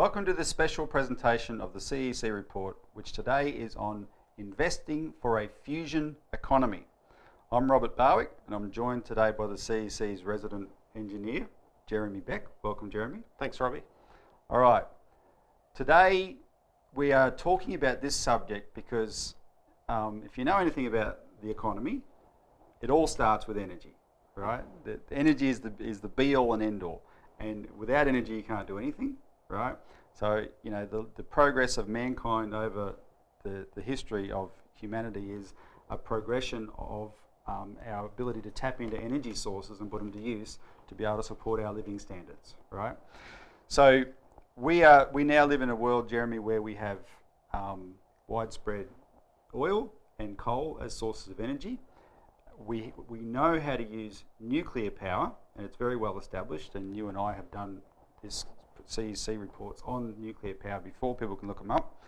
Welcome to this special presentation of the CEC report, which today is on investing for a fusion economy. I'm Robert Barwick, and I'm joined today by the CEC's resident engineer, Jeremy Beck. Welcome, Jeremy. Thanks, Robbie. All right. Today we are talking about this subject because if you know anything about the economy, it all starts with energy, right? The energy is the be-all and end-all, and without energy you can't do anything, right? So, you know, the progress of mankind over the history of humanity is a progression of our ability to tap into energy sources and put them to use to be able to support our living standards, right? So we now live in a world, Jeremy, where we have widespread oil and coal as sources of energy. We know how to use nuclear power, and it's very well established, and you and I have done this CEC reports on nuclear power before. People can look them up.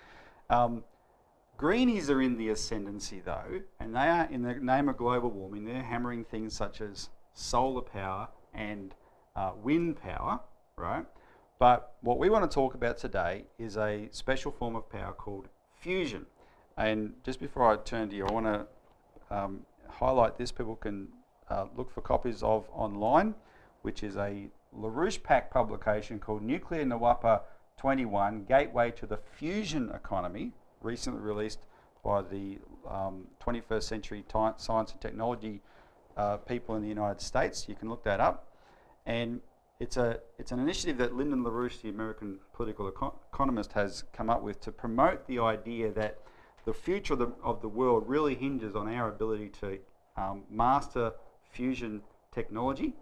Greenies are in the ascendancy though, and they are, in the name of global warming, they're hammering things such as solar power and wind power, right? But what we want to talk about today is a special form of power called fusion. And just before I turn to you, I want to highlight this. People can look for copies of online, which is a LaRouche Pack publication called Nuclear Nawapa 21, Gateway to the Fusion Economy, recently released by the 21st Century Science and Technology people in the United States. You can look that up. And it's an initiative that Lyndon LaRouche, the American political economist, has come up with to promote the idea that the future of the world really hinges on our ability to master fusion technology.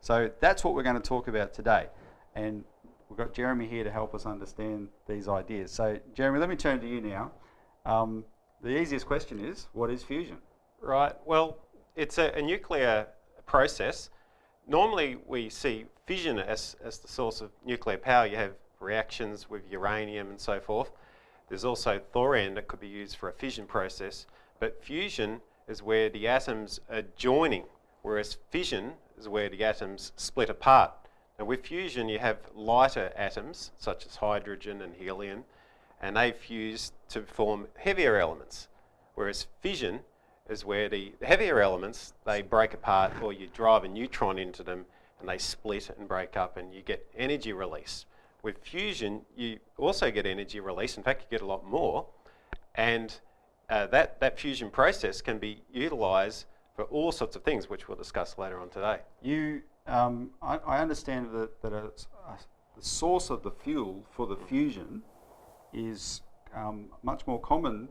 So that's what we're going to talk about today. And we've got Jeremy here to help us understand these ideas. So Jeremy, let me turn to you now. The easiest question is, what is fusion? Right, well, it's a nuclear process. Normally we see fission as the source of nuclear power. You have reactions with uranium and so forth. There's also thorium that could be used for a fission process. But fusion is where the atoms are joining, whereas fission is where the atoms split apart. Now with fusion you have lighter atoms such as hydrogen and helium, and they fuse to form heavier elements, whereas fission is where the heavier elements, they break apart, or you drive a neutron into them and they split and break up and you get energy release. With fusion you also get energy release, in fact you get a lot more, and that fusion process can be utilised for all sorts of things, which we'll discuss later on today. I understand that the source of the fuel for the fusion is much more common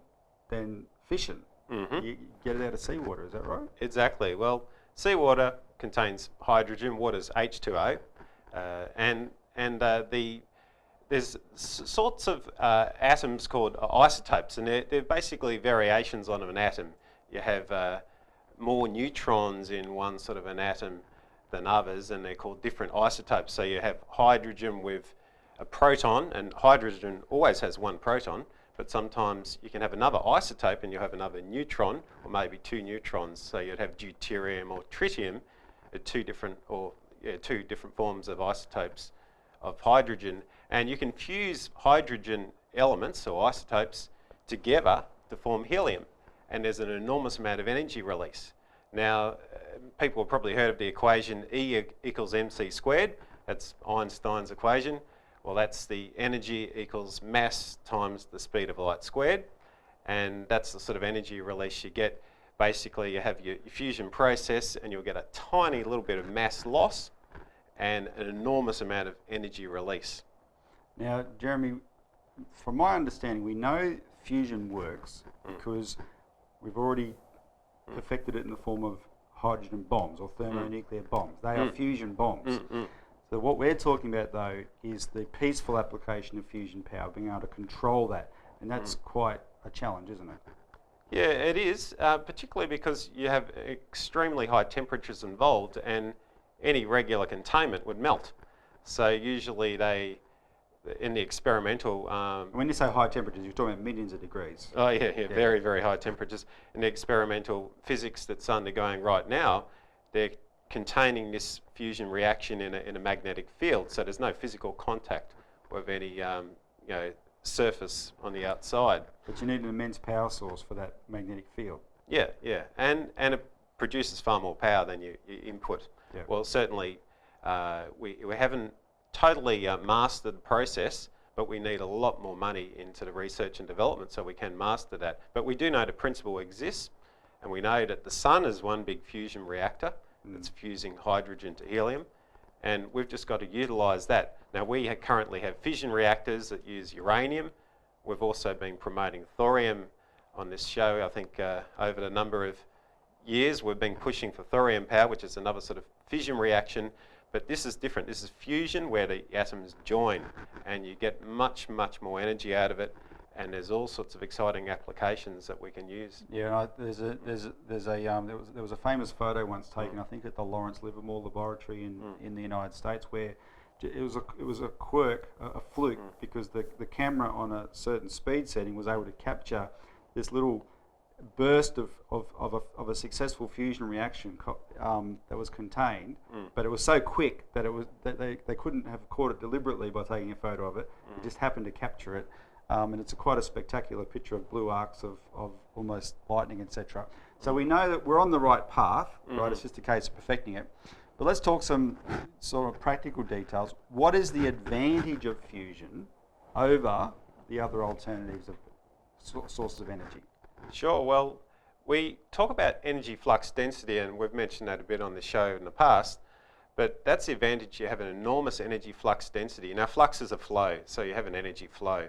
than fission. Mm-hmm. You get it out of seawater, is that right? Exactly. Well, seawater contains hydrogen, water's H2O, there's sorts of atoms called isotopes, and they're basically variations on an atom. You have more neutrons in one sort of an atom than others, and they're called different isotopes. So you have hydrogen with a proton, and hydrogen always has one proton, but sometimes you can have another isotope and you have another neutron, or maybe two neutrons. So you'd have deuterium or tritium, two different forms of isotopes of hydrogen, and you can fuse hydrogen elements or isotopes together to form helium, and there's an enormous amount of energy release. Now, people have probably heard of the equation E equals mc squared. That's Einstein's equation. Well, that's the energy equals mass times the speed of light squared, and that's the sort of energy release you get. Basically, you have your fusion process and you'll get a tiny little bit of mass loss and an enormous amount of energy release. Now, Jeremy, from my understanding, we know fusion works because we've already perfected it in the form of hydrogen bombs or thermonuclear bombs. They are fusion bombs. So what we're talking about, though, is the peaceful application of fusion power, being able to control that, and that's quite a challenge, isn't it? Yeah, it is, particularly because you have extremely high temperatures involved, and any regular containment would melt. So usually they, in the experimental... when you say high temperatures, you're talking about millions of degrees. Oh yeah, very, very high temperatures. In the experimental physics that's undergoing right now, they're containing this fusion reaction in a magnetic field, so there's no physical contact of any surface on the outside. But you need an immense power source for that magnetic field. Yeah, and it produces far more power than you input. Yep. Well, certainly we haven't totally mastered the process, but we need a lot more money into the research and development so we can master that. But we do know the principle exists, and we know that the sun is one big fusion reactor that's fusing hydrogen to helium, and we've just got to utilise that. Now, we currently have fission reactors that use uranium. We've also been promoting thorium on this show. I think over the number of years we've been pushing for thorium power, which is another sort of fission reaction, but this is different. This is fusion where the atoms join and you get much, much more energy out of it, and there's all sorts of exciting applications that we can use. Yeah, there was a famous photo once taken, I think at the Lawrence Livermore Laboratory in the United States, where it was a quirk, a fluke, because the camera on a certain speed setting was able to capture this little burst of a successful fusion reaction that was contained, but it was so quick that they couldn't have caught it deliberately by taking a photo of it. It just happened to capture it, and it's quite a spectacular picture of blue arcs of almost lightning, etc. So we know that we're on the right path, right? It's just a case of perfecting it. But let's talk some sort of practical details. What is the advantage of fusion over the other alternatives of sources of energy? Sure. Well, we talk about energy flux density, and we've mentioned that a bit on the show in the past, but that's the advantage. You have an enormous energy flux density. Now, flux is a flow, so you have an energy flow.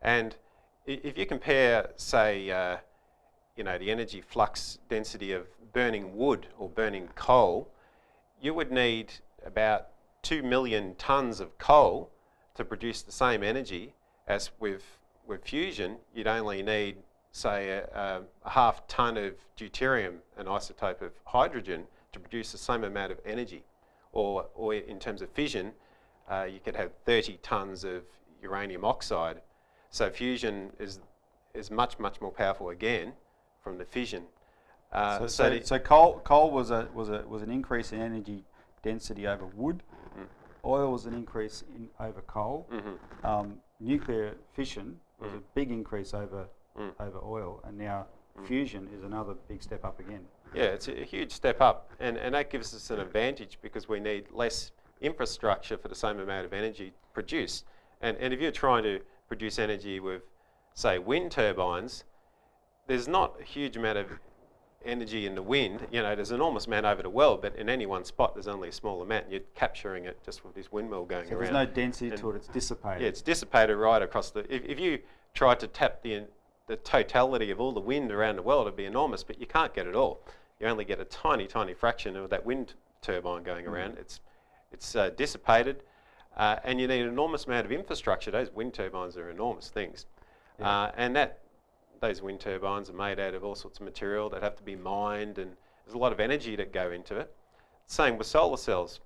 And if you compare, say, the energy flux density of burning wood or burning coal, you would need about 2 million tonnes of coal to produce the same energy as with fusion. You'd only need, say, a half tonne of deuterium, an isotope of hydrogen, to produce the same amount of energy. Or in terms of fission, you could have 30 tonnes of uranium oxide. So fusion is much, much more powerful again from the fission. So coal was an increase in energy density over wood. Oil was an increase over coal. Nuclear fission was a big increase over oil, and now fusion is another big step up again. Yeah, it's a huge step up, and that gives us an advantage because we need less infrastructure for the same amount of energy produced. And if you're trying to produce energy with, say, wind turbines, there's not a huge amount of energy in the wind. There's an enormous amount over the world, but in any one spot there's only a small amount. You're capturing it just with this windmill going around. There's no density to it, it's dissipated. Yeah, it's dissipated right across the... If you try to tap the totality of all the wind around the world, it'd be enormous, but you can't get it all. You only get a tiny, tiny fraction of that wind turbine going around. It's dissipated, and you need an enormous amount of infrastructure. Those wind turbines are enormous things. And those wind turbines are made out of all sorts of material that have to be mined, and there's a lot of energy that go into it. Same with solar cells.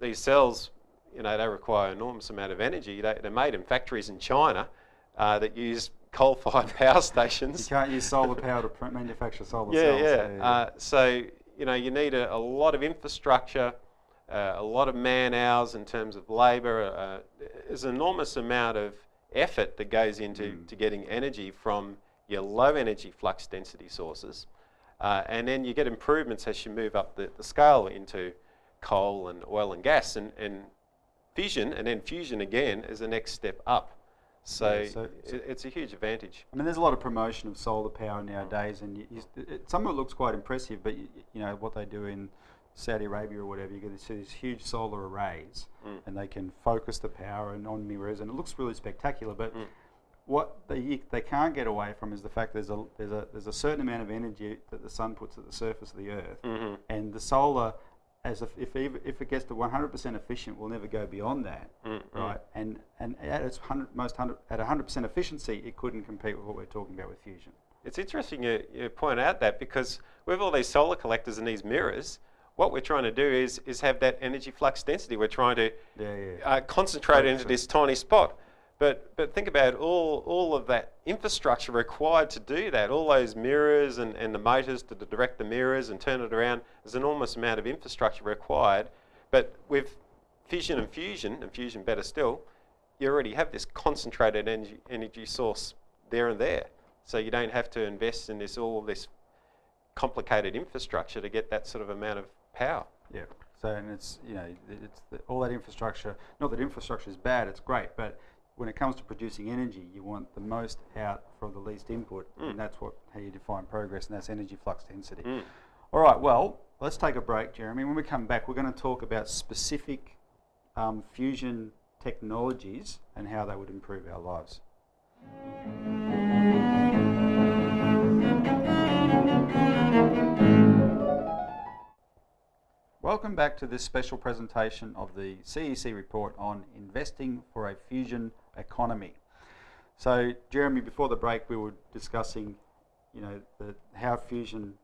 These cells, they require an enormous amount of energy. They're made in factories in China that use coal-fired power stations. You can't use solar power to manufacture solar cells. So, you need a lot of infrastructure, a lot of man-hours in terms of labour. There's an enormous amount of effort that goes into to getting energy from your low energy flux density sources, and then you get improvements as you move up the scale into coal and oil and gas, and fission, and then fusion again is the next step up. So it's a huge advantage. I mean, there's a lot of promotion of solar power nowadays, and some of it looks quite impressive, but what they do in Saudi Arabia or whatever, you get to see these huge solar arrays, and they can focus the power and on mirrors, and it looks really spectacular. But what they can't get away from is the fact there's a certain amount of energy that the sun puts at the surface of the Earth, and the solar, if it gets to 100% efficient, will never go beyond that, right? And at its 100% efficiency, it couldn't compete with what we're talking about with fusion. It's interesting you point out that, because with all these solar collectors and these mirrors, what we're trying to do is have that energy flux density. We're trying to concentrate into this tiny spot. But think about all of that infrastructure required to do that, all those mirrors and the motors to direct the mirrors and turn it around. There's an enormous amount of infrastructure required. But with fission and fusion better still, you already have this concentrated energy source there and there. So you don't have to invest in all this complicated infrastructure to get that sort of amount of power. Yeah. So, and it's, all that infrastructure, not that infrastructure is bad, it's great, but when it comes to producing energy, you want the most out from the least input, and that's how you define progress, and that's energy flux density. All right, well, let's take a break, Jeremy. When we come back, we're going to talk about specific fusion technologies and how they would improve our lives. Welcome back to this special presentation of the CEC report on investing for a fusion economy. So, Jeremy, before the break, we were discussing, how fusion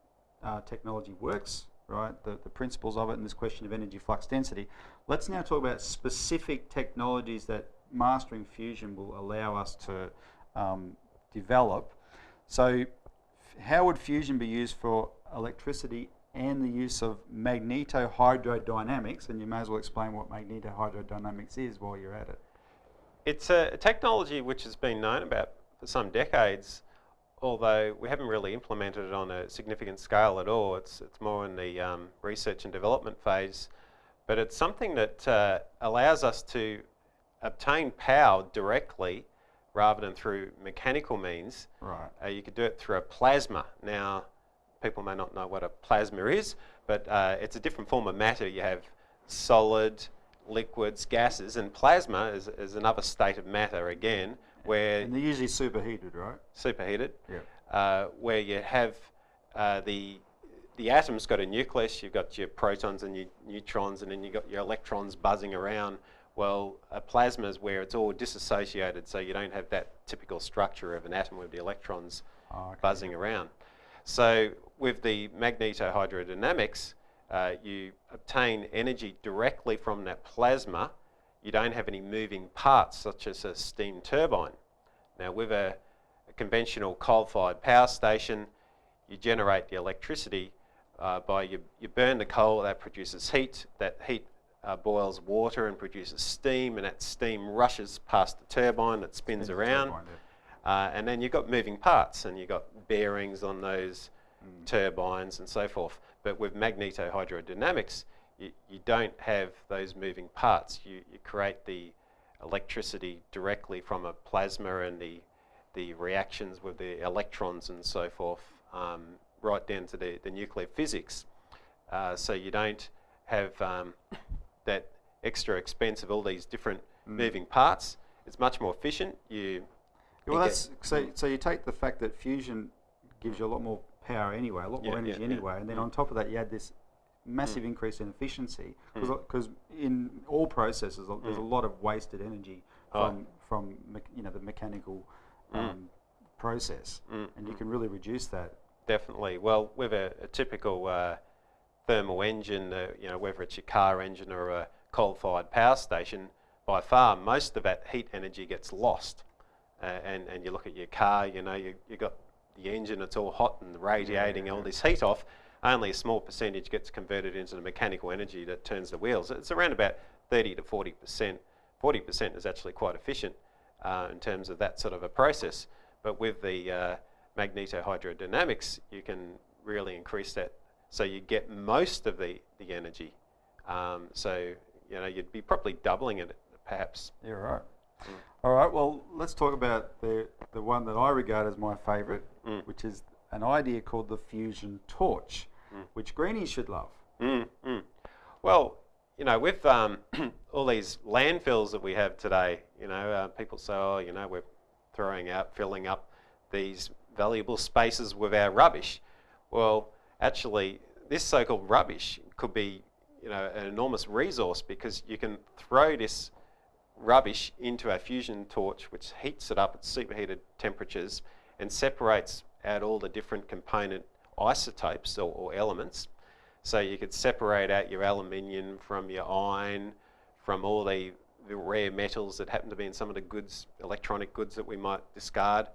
technology works, right? The principles of it, and this question of energy flux density. Let's now talk about specific technologies that mastering fusion will allow us to develop. So, how would fusion be used for electricity and the use of magnetohydrodynamics? And you may as well explain what magnetohydrodynamics is while you're at it. It's a technology which has been known about for some decades, although we haven't really implemented it on a significant scale at all. It's more in the research and development phase, but it's something that allows us to obtain power directly rather than through mechanical means. Right. You could do it through a plasma. Now, people may not know what a plasma is, but it's a different form of matter. You have solid, liquids, gases, and plasma is another state of matter again, where... And they're usually superheated, right? Superheated. Yeah. Where you have the atom's got a nucleus, you've got your protons and your neutrons, and then you've got your electrons buzzing around. Well, a plasma is where it's all disassociated, so you don't have that typical structure of an atom with the electrons buzzing around. So with the magnetohydrodynamics, you obtain energy directly from that plasma. You don't have any moving parts, such as a steam turbine. Now, with a conventional coal-fired power station, you generate the electricity by you burn the coal, that produces heat. That heat boils water and produces steam, and that steam rushes past the turbine that spins around. And then you've got moving parts, and you've got bearings on those turbines and so forth. But with magnetohydrodynamics, you don't have those moving parts. You create the electricity directly from a plasma and the reactions with the electrons and so forth, right down to the nuclear physics. So you don't have that extra expense of all these different moving parts. It's much more efficient. So you take the fact that fusion gives you a lot more power anyway, a lot more energy anyway, and then on top of that you add this massive increase in efficiency, because in all processes there's a lot of wasted energy from the mechanical process, and you can really reduce that. Definitely. Well, with a typical thermal engine, whether it's your car engine or a coal-fired power station, by far most of that heat energy gets lost. And you look at your car, you got the engine, it's all hot and radiating all this heat off. Only a small percentage gets converted into the mechanical energy that turns the wheels. It's around about 30 to 40%. 40% is actually quite efficient in terms of that sort of a process. But with the magnetohydrodynamics, you can really increase that, so you get most of the energy. So you'd be probably doubling it, perhaps. Yeah, right. All right, well, let's talk about the one that I regard as my favourite, which is an idea called the fusion torch, which greenies should love. Well, with all these landfills that we have today, people say, we're filling up these valuable spaces with our rubbish. Well, actually, this so-called rubbish could be, an enormous resource, because you can throw this rubbish into a fusion torch, which heats it up at superheated temperatures and separates out all the different component isotopes or elements. So you could separate out your aluminium from your iron, from all the rare metals that happen to be in some of the goods, electronic goods that we might discard.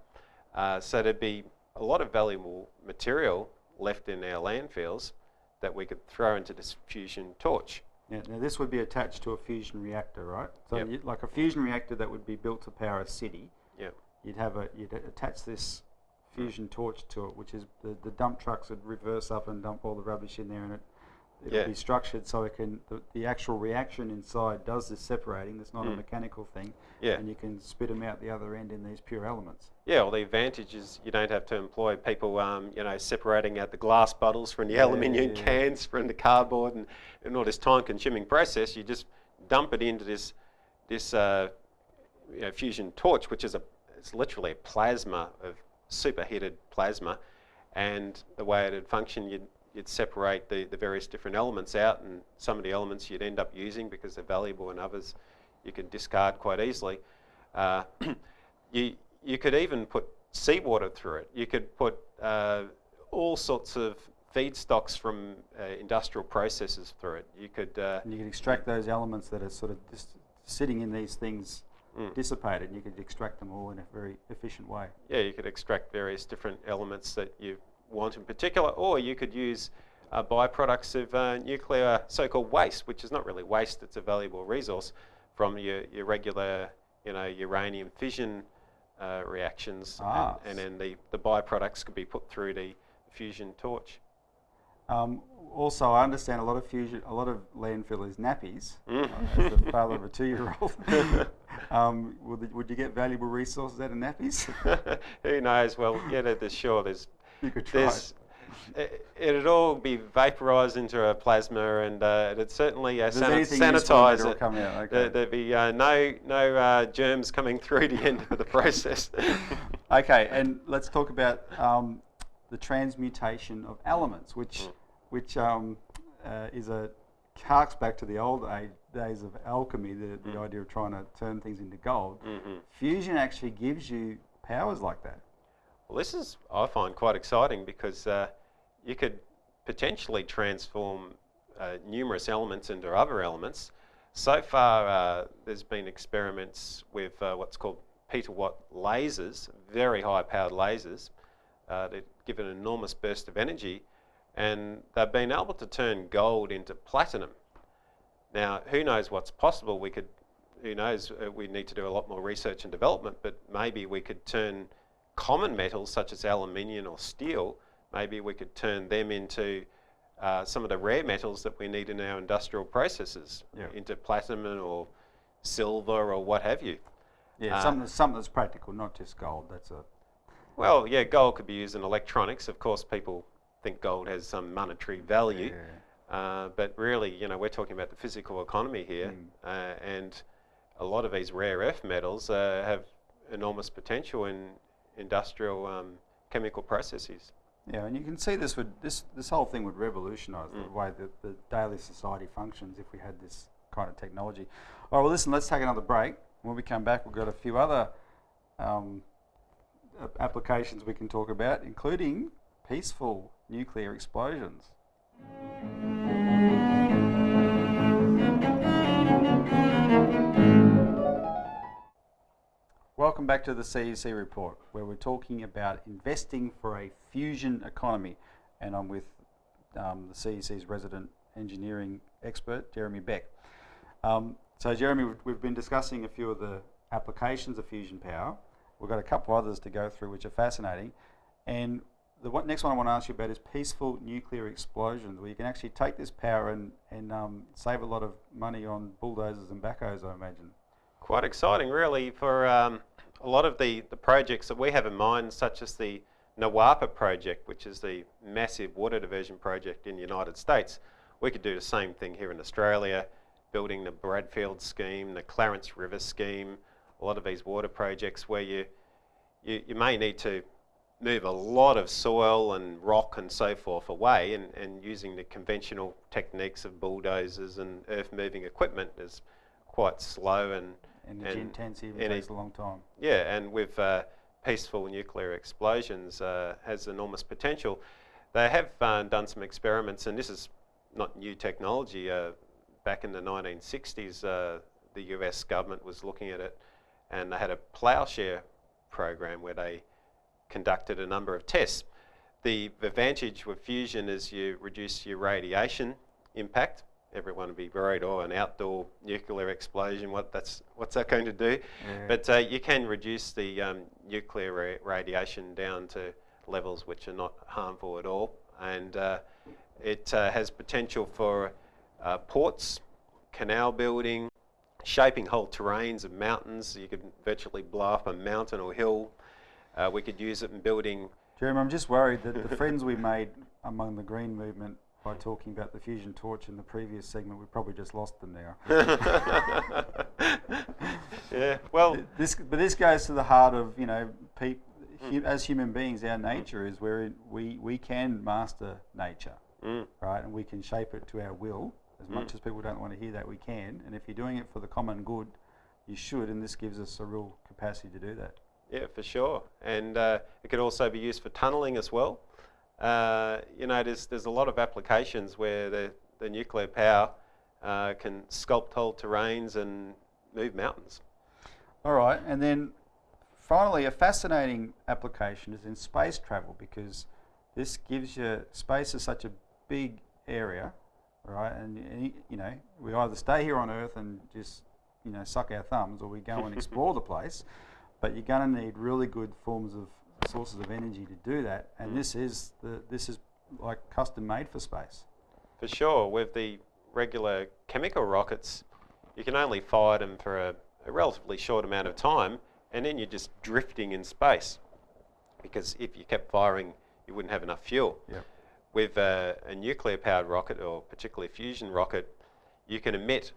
So there'd be a lot of valuable material left in our landfills that we could throw into this fusion torch. Yeah, now this would be attached to a fusion reactor, right? So Yep. like a fusion reactor that would be built to power a city. Yep. You'd attach this fusion torch to it, which is the dump trucks would reverse up and dump all the rubbish in there, and it'll be structured so it can the actual reaction inside does this separating. It's not a mechanical thing, and you can spit them out the other end in these pure elements. Yeah, well, the advantage is you don't have to employ people, separating out the glass bottles from the aluminium cans from the cardboard and all this time-consuming process. You just dump it into this fusion torch, which is it's literally a plasma of superheated plasma, and the way it'd function, you'd separate the various different elements out, and some of the elements you'd end up using because they're valuable, and others you can discard quite easily. You could even put seawater through it. You could put all sorts of feedstocks from industrial processes through it. You could extract those elements that are sort of just sitting in these things dissipated, and you could extract them all in a very efficient way. Yeah, you could extract various different elements that you want in particular, or you could use byproducts of nuclear so-called waste, which is not really waste, it's a valuable resource from your regular uranium fission reactions, and then the byproducts could be put through the fusion torch. Also, I understand a lot of landfill is nappies. As the father of a 2-year-old, would you get valuable resources out of nappies? Who knows? Well, You could try. It'd all be vaporised into a plasma, and it'd certainly sanitise it. Come out. Okay. There'd be no germs coming through the end of the process. Okay, and let's talk about the transmutation of elements, which harks back to the old days of alchemy, the idea of trying to turn things into gold. Fusion actually gives you powers like that. Well, this is, I find, quite exciting because you could potentially transform numerous elements into other elements. So far, there's been experiments with what's called petawatt lasers, very high-powered lasers. They give an enormous burst of energy, and they've been able to turn gold into platinum. Now, who knows what's possible? We need to do a lot more research and development, but maybe we could turn common metals such as aluminium or steel, maybe we could turn them into some of the rare metals that we need in our industrial processes, into platinum or silver or what have you. Yeah, something that's practical, not just gold. Well, yeah, gold could be used in electronics. Of course, people think gold has some monetary value, but really, we're talking about the physical economy here, and a lot of these rare earth metals have enormous potential in industrial chemical processes. Yeah, and you can see this whole thing would revolutionise the way that the daily society functions if we had this kind of technology. All right, well, listen, let's take another break. When we come back, we've got a few other applications we can talk about, including peaceful nuclear explosions. Welcome back to the CEC report, where we're talking about investing for a fusion economy, and I'm with the CEC's resident engineering expert, Jeremy Beck. So Jeremy, we've been discussing a few of the applications of fusion power. We've got a couple others to go through which are fascinating, and the next one I want to ask you about is peaceful nuclear explosions, where you can actually take this power and save a lot of money on bulldozers and backhoes, I imagine. Quite exciting, really, for a lot of the projects that we have in mind, such as the NAWAPA project, which is the massive water diversion project in the United States. We could do the same thing here in Australia, building the Bradfield scheme, the Clarence River scheme, a lot of these water projects where you may need to move a lot of soil and rock and so forth away, and using the conventional techniques of bulldozers and earth-moving equipment is quite slow and energy intensive, it takes a long time. Yeah, and with peaceful nuclear explosions has enormous potential. They have done some experiments, and this is not new technology. Back in the 1960s, the US government was looking at it, and they had a plowshare program where they conducted a number of tests. The advantage with fusion is you reduce your radiation impact, everyone would be worried, oh, an outdoor nuclear explosion, what's that going to do? Yeah. But you can reduce the nuclear radiation down to levels which are not harmful at all, and it has potential for ports, canal building, shaping whole terrains of mountains. You could virtually blow up a mountain or hill. We could use it in building. Jeremy, I'm just worried that the friends we made among the green movement by talking about the fusion torch in the previous segment, we've probably just lost them now. Yeah, well, but this goes to the heart of, you know, as human beings, our nature is where we can master nature, right, and we can shape it to our will. As much as people don't want to hear that, we can, and if you're doing it for the common good, you should, and this gives us a real capacity to do that. Yeah, for sure, and it could also be used for tunnelling as well. You know, there's a lot of applications where the nuclear power can sculpt whole terrains and move mountains. All right, and then finally, a fascinating application is in space travel, because this gives you, space is such a big area, right? And you know, we either stay here on Earth and just, you know, suck our thumbs, or we go and explore the place. But you're going to need really good sources of energy to do that, and this is like custom made for space. For sure, with the regular chemical rockets, you can only fire them for a relatively short amount of time, and then you're just drifting in space. Because if you kept firing, you wouldn't have enough fuel. Yep. With a nuclear-powered rocket, or particularly a fusion rocket, you can emit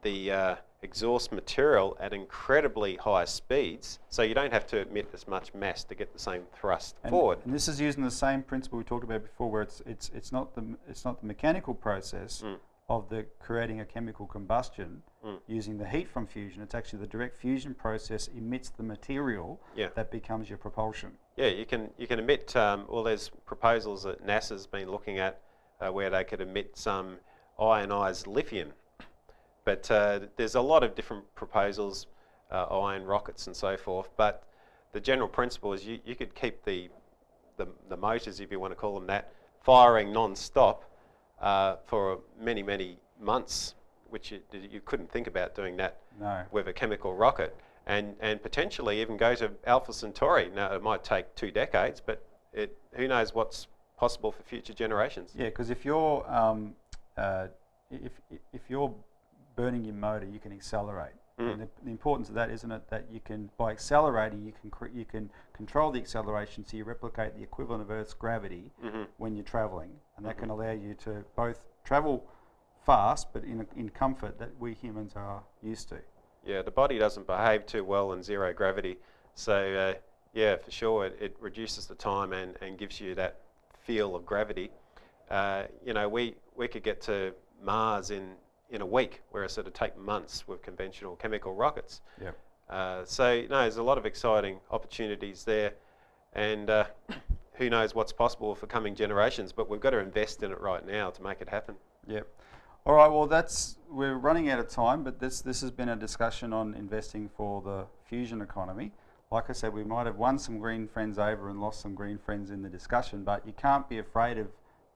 the exhaust material at incredibly high speeds, so you don't have to emit as much mass to get the same thrust forward. And this is using the same principle we talked about before, where it's not the mechanical process of the creating a chemical combustion using the heat from fusion. It's actually the direct fusion process emits the material that becomes your propulsion. Yeah, you can emit. Well, there's proposals that NASA's been looking at where they could emit some ionized lithium. But there's a lot of different proposals, ion rockets and so forth. But the general principle is you could keep the motors, if you want to call them that, firing non-stop for many, many months, which you couldn't think about doing that with a chemical rocket. And potentially even go to Alpha Centauri. Now, it might take 2 decades, but who knows what's possible for future generations. Yeah, because if you're if you're burning your motor, you can accelerate. And the importance of that, isn't it, that you can, by accelerating, you can control the acceleration, so you replicate the equivalent of Earth's gravity when you're traveling, and that can allow you to both travel fast, but in comfort that we humans are used to. Yeah, the body doesn't behave too well in zero gravity, so yeah, for sure, it reduces the time and gives you that feel of gravity. You know, we could get to Mars in a week, whereas it'd take months with conventional chemical rockets. Yep. So, you know, there's a lot of exciting opportunities there, and who knows what's possible for coming generations, but we've got to invest in it right now to make it happen. Yep. All right, well, we're running out of time, but this has been a discussion on investing for the fusion economy. Like I said, we might have won some green friends over and lost some green friends in the discussion, but you can't be afraid of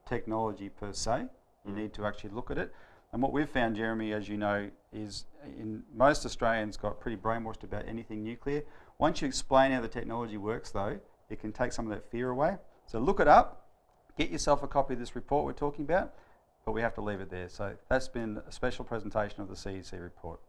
technology per se. You need to actually look at it. And what we've found, Jeremy, as you know, is most Australians got pretty brainwashed about anything nuclear. Once you explain how the technology works, though, it can take some of that fear away. So look it up, get yourself a copy of this report we're talking about, but we have to leave it there. So that's been a special presentation of the CEC report.